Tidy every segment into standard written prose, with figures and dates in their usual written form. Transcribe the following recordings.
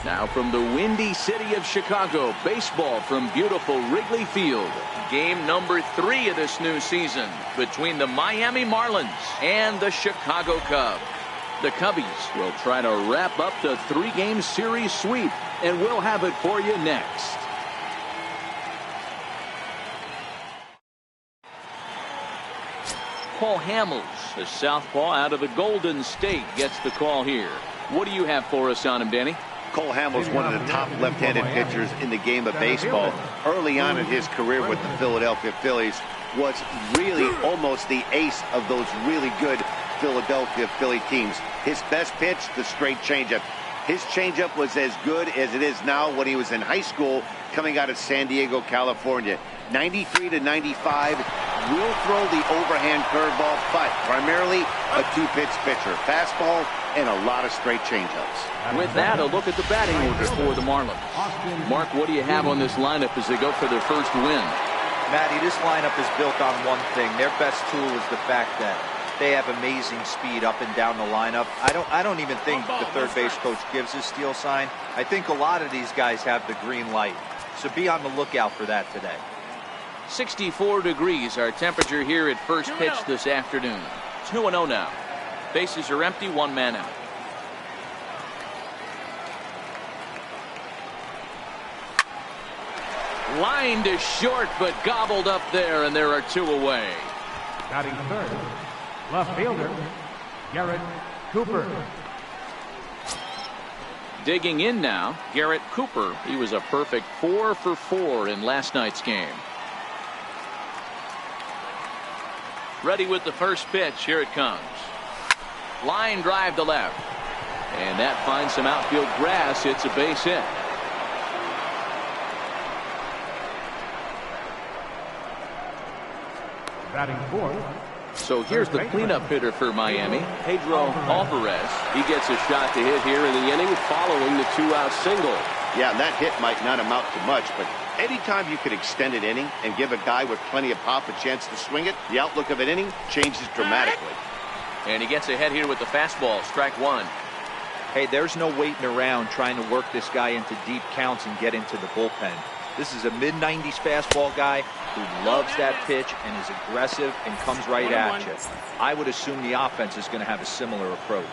Now from the windy city of Chicago, baseball from beautiful Wrigley Field. Game number 3 of this new season between the Miami Marlins and the Chicago Cubs. The Cubbies will try to wrap up the 3-game series sweep, and we'll have it for you next. Paul Hamels, a southpaw out of the Golden State, gets the call here. What do you have for us on him, Danny? Cole Hamels, one of the top left-handed pitchers in the game of baseball. Early on in his career with the Philadelphia Phillies, was really almost the ace of those really good Philadelphia Philly teams. His best pitch, the straight changeup. His changeup was as good as it is now when he was in high school coming out of San Diego, California. 93 to 95, will throw the overhand curveball, but primarily a 2-pitch pitcher. Fastball and a lot of straight changeups. With that, a look at the batting order for the Marlins. Mark, what do you have on this lineup as they go for their first win? Matty, this lineup is built on one thing. Their best tool is the fact that they have amazing speed up and down the lineup. I don't even think the third base coach gives a steal sign. I think a lot of these guys have the green light. So be on the lookout for that today. 64 degrees our temperature here at first pitch this afternoon. 2-0 now. Bases are empty, 1 man out. Line to short, but gobbled up there, and there are 2 away. Batting third, left fielder, Garrett Cooper. Digging in now, Garrett Cooper. He was a perfect 4 for 4 in last night's game. Ready with the first pitch. Here it comes. Line drive to left. And that finds some outfield grass. It's a base hit. Batting fourth. So here's the cleanup hitter for Miami, Pedro Alvarez. He gets a shot to hit here in the inning following the 2-out single. Yeah, and that hit might not amount to much, but anytime you could extend an inning and give a guy with plenty of pop a chance to swing it, the outlook of an inning changes dramatically. And he gets ahead here with the fastball. Strike 1. Hey, there's no waiting around trying to work this guy into deep counts and get into the bullpen. This is a mid-90s fastball guy who loves that pitch and is aggressive and comes right at you. I would assume the offense is going to have a similar approach.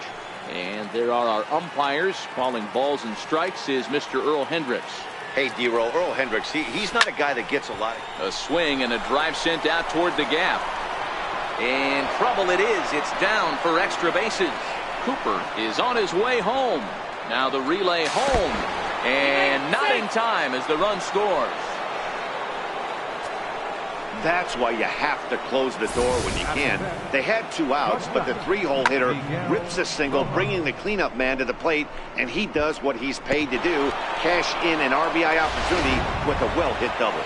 And there are our umpires calling balls and strikes is Mr. Earl Hendricks. Hey, D-Roll, Earl Hendricks, he's not a guy that gets a lot. A swing and a drive sent out toward the gap. And trouble it is. It's down for extra bases. Cooper is on his way home. Now the relay home. And not in time as the run scores. That's why you have to close the door when you can. They had 2 outs, but the 3-hole hitter rips a single, bringing the cleanup man to the plate, and he does what he's paid to do, cash in an RBI opportunity with a well-hit double.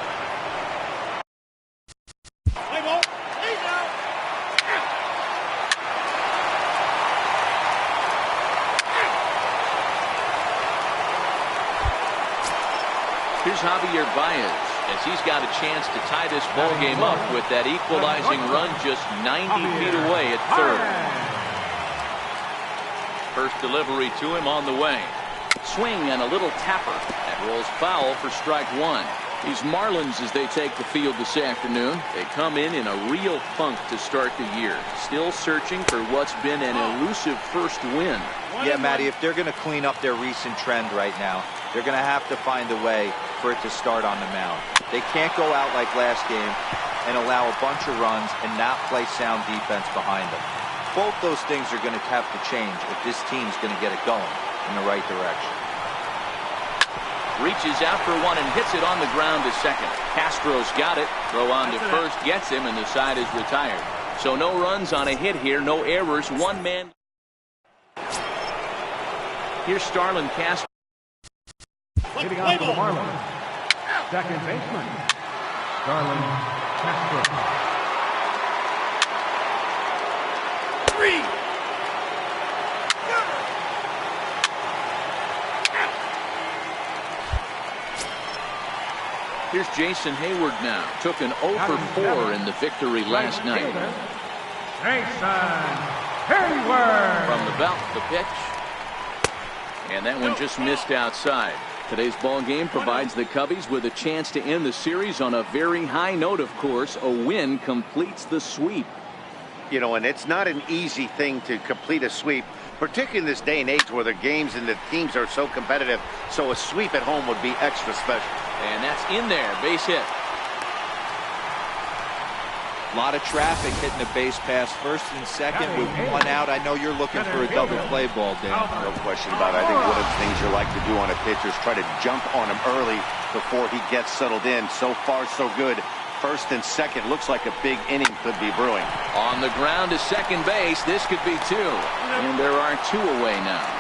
Here's Javier Baez as he's got a chance to tie this ball game up with that equalizing run just 90 feet away at third. First delivery to him on the way. Swing and a little tapper. That rolls foul for strike 1. These Marlins, as they take the field this afternoon, they come in a real funk to start the year. Still searching for what's been an elusive first win. Yeah, Matty, if they're going to clean up their recent trend right now, they're going to have to find a way for it to start on the mound. They can't go out like last game and allow a bunch of runs and not play sound defense behind them. Both those things are going to have to change if this team's going to get it going in the right direction. Reaches out for one and hits it on the ground to second. Castro's got it. Throw on to first, gets him, and the side is retired. So no runs on a hit here, no errors, 1 man. Here's Starlin Castro. Hitting out for the Marlins. Second baseman, Starlin Castro. 3. Here's Jason Hayward now. Took an 0 for 4 in the victory last night. Jason Hayward. From the belt, the pitch. And that one just missed outside. Today's ball game provides the Cubbies with a chance to end the series on a very high note, of course. A win completes the sweep. You know, and it's not an easy thing to complete a sweep, particularly in this day and age where the games and the teams are so competitive. So a sweep at home would be extra special. And that's in there. Base hit. A lot of traffic hitting the base pass first and second with one out. I know you're looking for a double play ball, Dan. No question about it. I think one of the things you like to do on a pitcher is try to jump on him early before he gets settled in. So far, so good. First and second looks like a big inning could be brewing. On the ground to second base. This could be two. And there are two away now.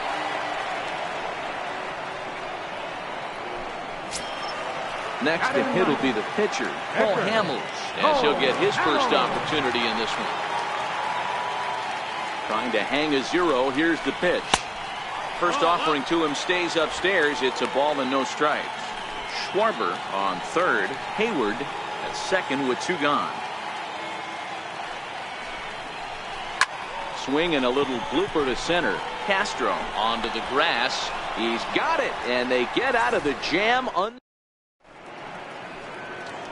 Next to hit will be the pitcher, Paul Hamels, as he'll get his first opportunity in this one. Trying to hang a zero. Here's the pitch. First offering to him stays upstairs. It's a ball and no strikes. Schwarber on third. Hayward at second with two gone. Swing and a little blooper to center. Castro onto the grass. He's got it, and they get out of the jam.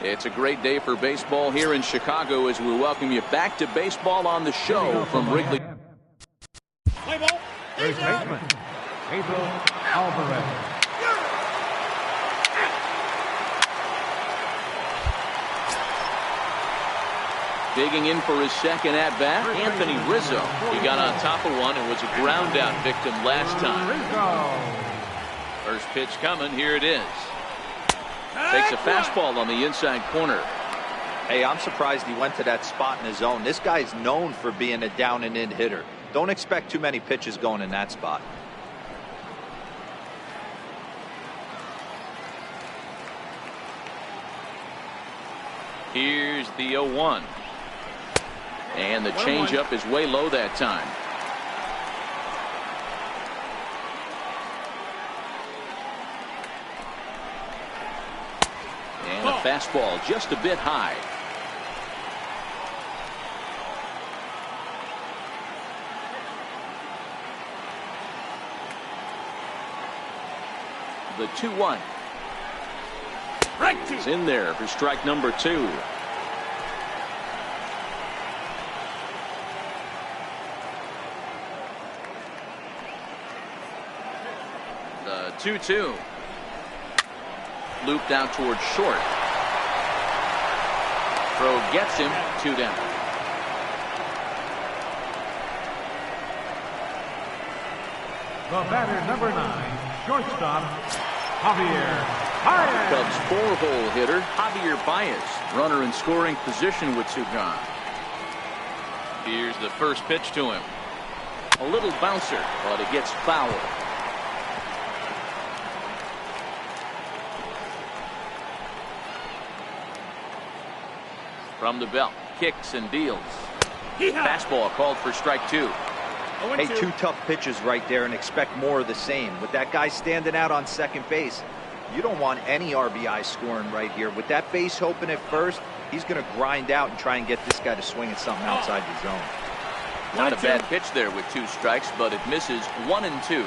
It's a great day for baseball here in Chicago as we welcome you back to baseball on the show from Wrigley. Play ball. First baseman, Pedro Alvarez. Digging in for his second at-bat, Anthony Rizzo. He got on top of one and was a ground-out victim last time. First pitch coming. Here it is. Takes a fastball on the inside corner. Hey, I'm surprised he went to that spot in his zone. This guy's known for being a down and in hitter. Don't expect too many pitches going in that spot. Here's the 0-1. And the changeup is way low that time. And a fastball just a bit high. The 2-1. It's in there for strike number 2. The 2-2. Looped out towards short. Throw gets him. 2 down. The batter, number 9, shortstop, Javier Baez. Cubs 4-hole hitter Javier Baez. Runner in scoring position with 2 gone. Here's the first pitch to him. A little bouncer, but it gets foul. From the belt, kicks and deals. Fastball called for strike 2. Hey, 2 tough pitches right there and expect more of the same. With that guy standing out on second base, you don't want any RBI scoring right here. With that base open at first, he's going to grind out and try and get this guy to swing at something outside the zone. Not a bad pitch there with 2 strikes, but it misses 1 and 2.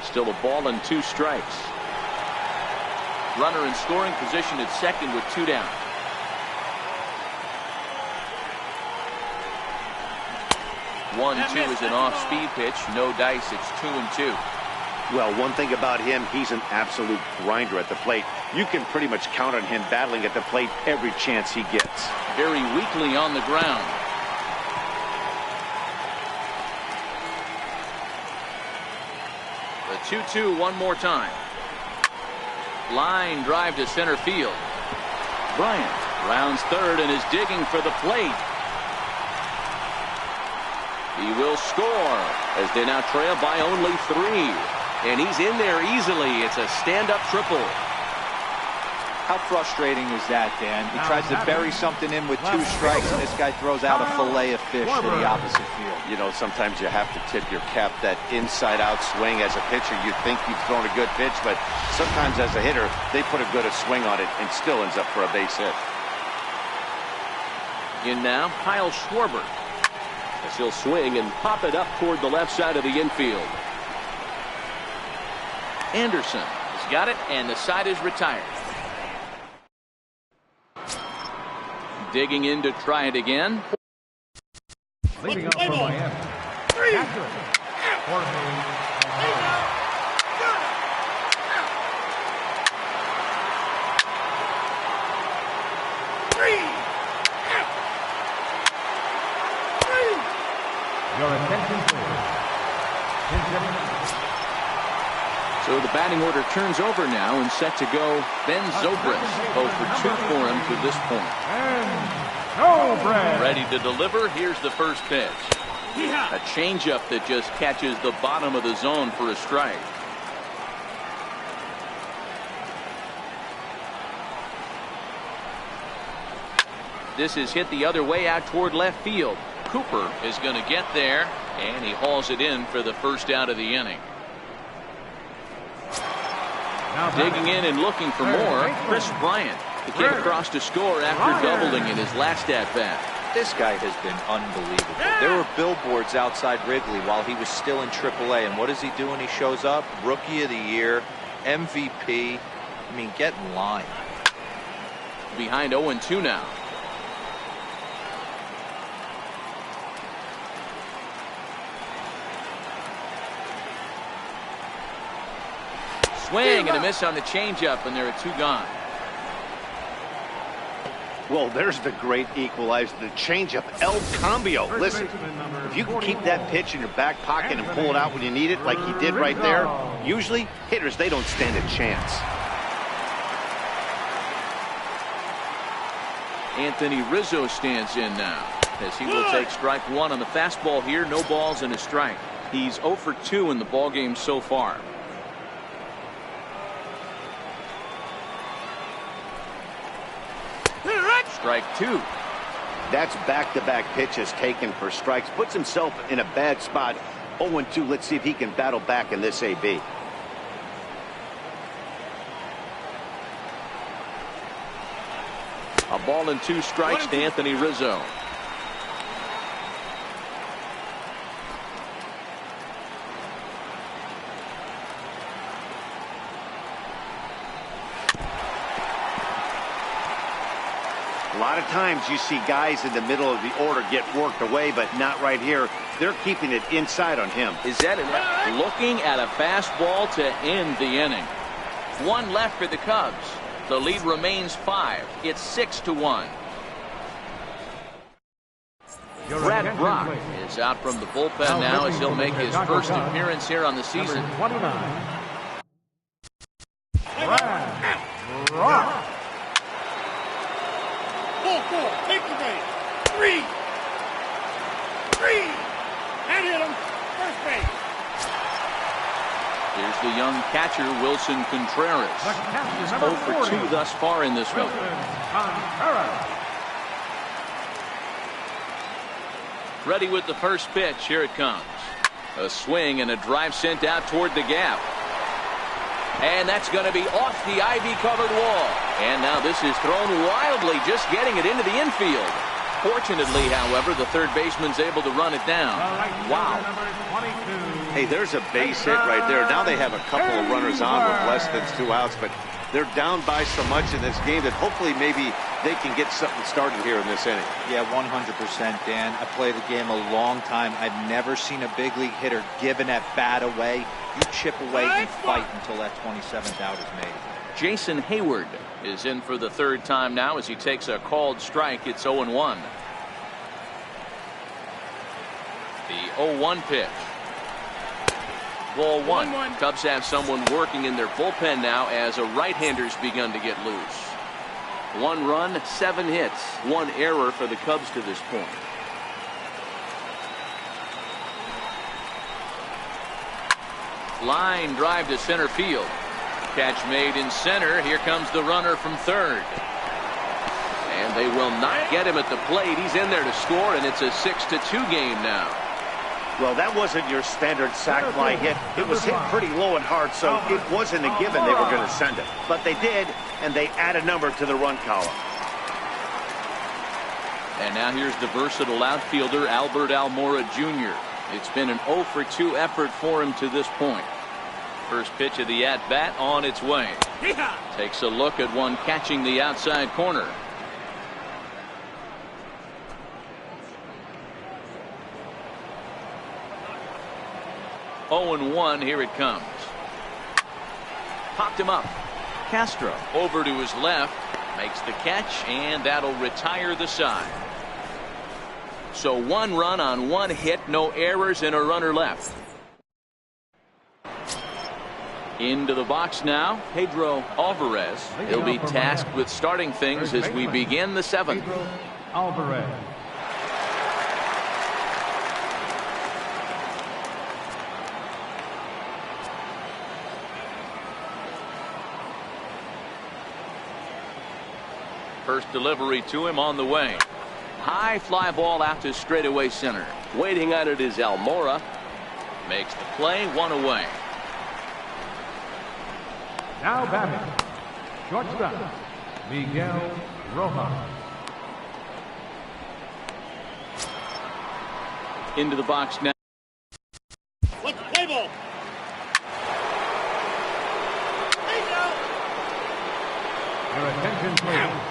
Still a ball and 2 strikes. Runner in scoring position at second with 2 down. One, 2 is an off-speed pitch. No dice. It's 2 and 2. Well, one thing about him, he's an absolute grinder at the plate. You can pretty much count on him battling at the plate every chance he gets. Very weakly on the ground. The 2-2 one more time. Line drive to center field. Bryant rounds third and is digging for the plate. He will score as they now trail by only 3. And he's in there easily. It's a stand-up triple. How frustrating is that, Dan? He tries to bury something in with 2 strikes, and this guy throws out a fillet of fish to the opposite field. You know, sometimes you have to tip your cap. That inside-out swing as a pitcher, you think you've thrown a good pitch, but sometimes as a hitter, they put a good swing on it and still ends up for a base hit. In now, Kyle Schwarber. As he'll swing and pop it up toward the left side of the infield. Anderson has got it, and the side is retired. Digging in to try it again. Leading up from Miami. Catcher. Your attention, please. So the batting order turns over now and set to go. Ben Zobrist, 0 for 2 for him to this point. Ready to deliver. Here's the first pitch. A changeup that just catches the bottom of the zone for a strike. This is hit the other way out toward left field. Cooper is going to get there, and he hauls it in for the first out of the inning. Digging in and looking for more, Chris Bryant. The kid across to score after doubling in his last at-bat. This guy has been unbelievable. There were billboards outside Wrigley while he was still in AAA, and what does he do when he shows up? Rookie of the Year, MVP. I mean, get in line. Behind 0-2 now. Swing and a miss on the changeup, and there are 2 gone. Well, there's the great equalizer, the changeup, El Cambio. Listen, if you can keep that pitch in your back pocket and pull it out when you need it, like he did right there, usually hitters, they don't stand a chance. Anthony Rizzo stands in now, as he will take strike 1 on the fastball here. No balls and a strike. He's 0 for 2 in the ballgame so far. Strike 2. That's back-to-back pitches taken for strikes. Puts himself in a bad spot. 0-2. Let's see if he can battle back in this AB. A ball and 2 strikes to Anthony Rizzo. A lot of times you see guys in the middle of the order get worked away, but not right here. They're keeping it inside on him. Is that enough? Looking at a fastball to end the inning. 1 left for the Cubs. The lead remains 5. It's 6-1. Brad Brock is out from the bullpen now as he'll make his first appearance here on the season. 29. Brad Brock. Ball 4, take the base. 3. And hit him. First base. Here's the young catcher, Wilson Contreras. He's 0 for 2 thus far in this one. Ready with the first pitch. Here it comes. A swing and a drive sent out toward the gap. And that's going to be off the ivy-covered wall. And now this is thrown wildly, just getting it into the infield. Fortunately, however, the third baseman's able to run it down. Wow. Hey, there's a base hit right there. Now they have a couple of runners on with less than 2 outs, but they're down by so much in this game that hopefully maybe they can get something started here in this inning. Yeah, 100%, Dan. I played the game a long time. I've never seen a big league hitter give an at-bat away. You chip away and fight until that 27th out is made. Jason Hayward is in for the 3rd time now as he takes a called strike. It's 0-1. The 0-1 pitch. Ball 1. Cubs have someone working in their bullpen now as a right-hander's begun to get loose. 1 run, 7 hits, 1 error for the Cubs to this point. Line drive to center field. Catch made in center. Here comes the runner from 3rd. And they will not get him at the plate. He's in there to score, and it's a 6-2 game now. Well, that wasn't your standard sac fly hit. It was hit pretty low and hard, so it wasn't a given they were going to send it. But they did, and they add a number to the run column. And now here's the versatile outfielder Albert Almora Jr. It's been an 0 for 2 effort for him to this point. First pitch of the at-bat on its way. Takes a look at one catching the outside corner. Oh and 1, here it comes. Popped him up. Castro over to his left, makes the catch, and that'll retire the side. So 1 run on 1 hit, no errors, and a runner left. Into the box now, Pedro Alvarez. He'll be tasked with starting things as we begin the 7th. Pedro Alvarez. First delivery to him on the way. High fly ball out to straightaway center. Waiting on it is Almora. Makes the play, 1 away. Now batting, shortstop, Miguel Rojas. Into the box now. Let's play ball. Your attention, please.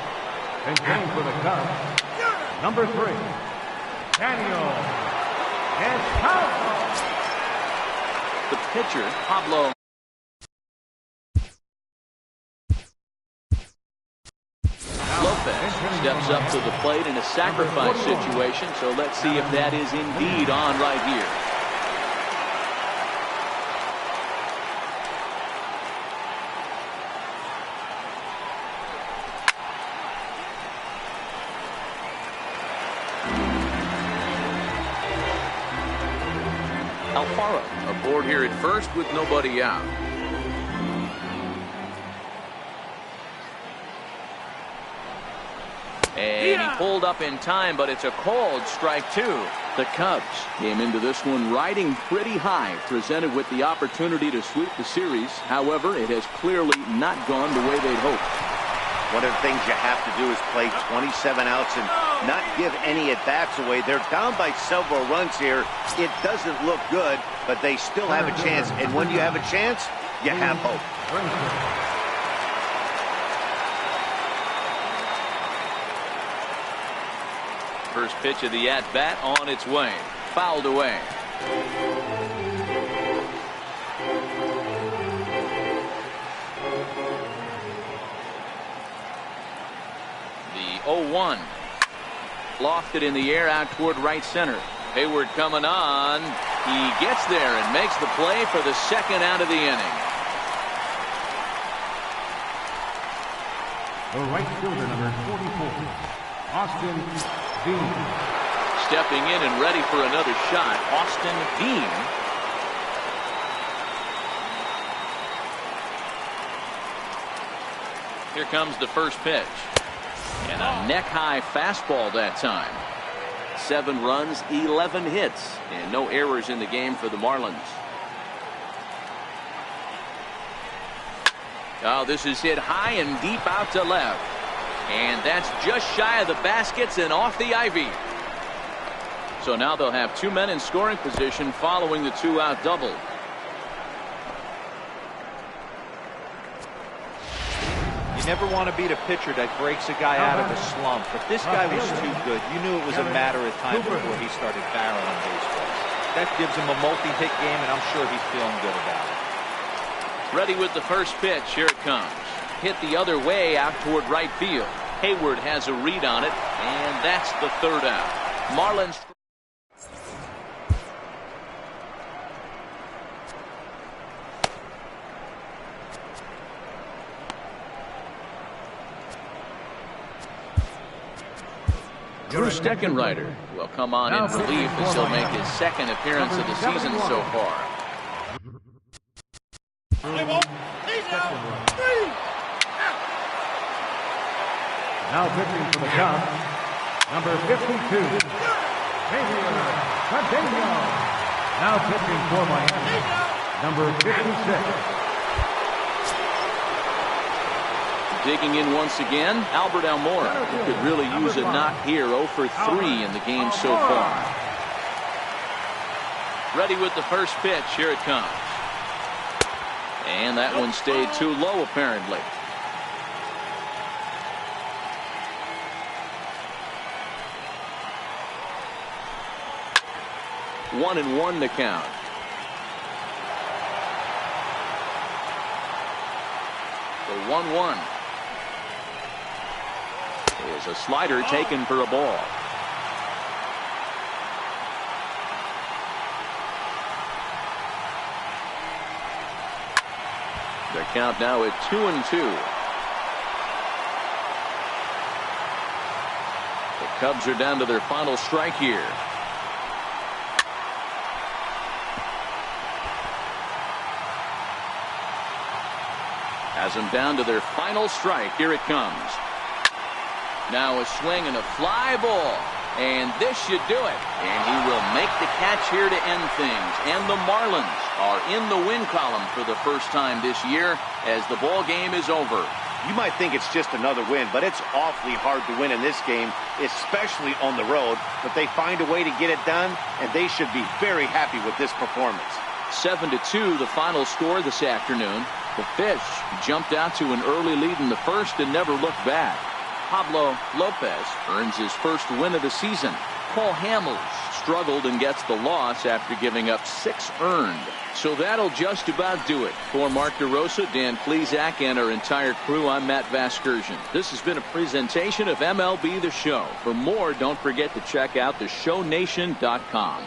Containing for the Cubs, number 3, Daniel Escalzo. The pitcher, Pablo. Lopez steps up to the plate in a sacrifice situation, so let's see if that is indeed on right here. Alfaro aboard here at first with nobody out. And he pulled up in time, but it's a called strike 2. The Cubs came into this one riding pretty high, presented with the opportunity to sweep the series. However, it has clearly not gone the way they'd hoped. One of the things you have to do is play 27 outs and not give any at-bats away. They're down by several runs here. It doesn't look good, but they still have a chance. And when you have a chance, you have hope. First pitch of the at-bat on its way. Fouled away. The 0-1. Lofted in the air out toward right center. Hayward coming on. He gets there and makes the play for the second out of the inning. The right fielder, number 44, Austin Dean. Stepping in and ready for another shot, Austin Dean. Here comes the first pitch. And a neck-high fastball that time. 7 runs, 11 hits, and no errors in the game for the Marlins. Oh, this is hit high and deep out to left. And that's just shy of the baskets and off the ivy. So now they'll have 2 men in scoring position following the 2-out double. You never want to beat a pitcher that breaks a guy out of a slump. But this guy was too good. You knew it was a matter of time before he started barreling baseballs. That gives him a multi-hit game, and I'm sure he's feeling good about it. Ready with the first pitch. Here it comes. Hit the other way out toward right field. Hayward has a read on it, and that's the 3rd out. Marlins. Drew Steckenrider will come on in relief as he'll make his 2nd appearance of the season so far. Now pitching for the Cubs, number 52, Xavier Cardano. Now pitching for Miami, number 56. Digging in once again, Albert Almora. He could really use a knock here. 0 for 3 in the game so far. Ready with the first pitch. Here it comes. And that one stayed too low, apparently. One and one to count. The 1-1 is a slider taken for a ball. The count now at 2-2. The Cubs are down to their final strike here. Has them down to their final strike. Here it comes. Now a swing and a fly ball. And this should do it. And he will make the catch here to end things. And the Marlins are in the win column for the first time this year as the ball game is over. You might think it's just another win, but it's awfully hard to win in this game, especially on the road. But they find a way to get it done, and they should be very happy with this performance. 7-2 the final score this afternoon. The Fish jumped out to an early lead in the first and never looked back. Pablo Lopez earns his first win of the season. Paul Hamels struggled and gets the loss after giving up 6 earned. So that'll just about do it. For Mark DeRosa, Dan Plesac, and our entire crew, I'm Matt Vasgersian. This has been a presentation of MLB The Show. For more, don't forget to check out theshownation.com.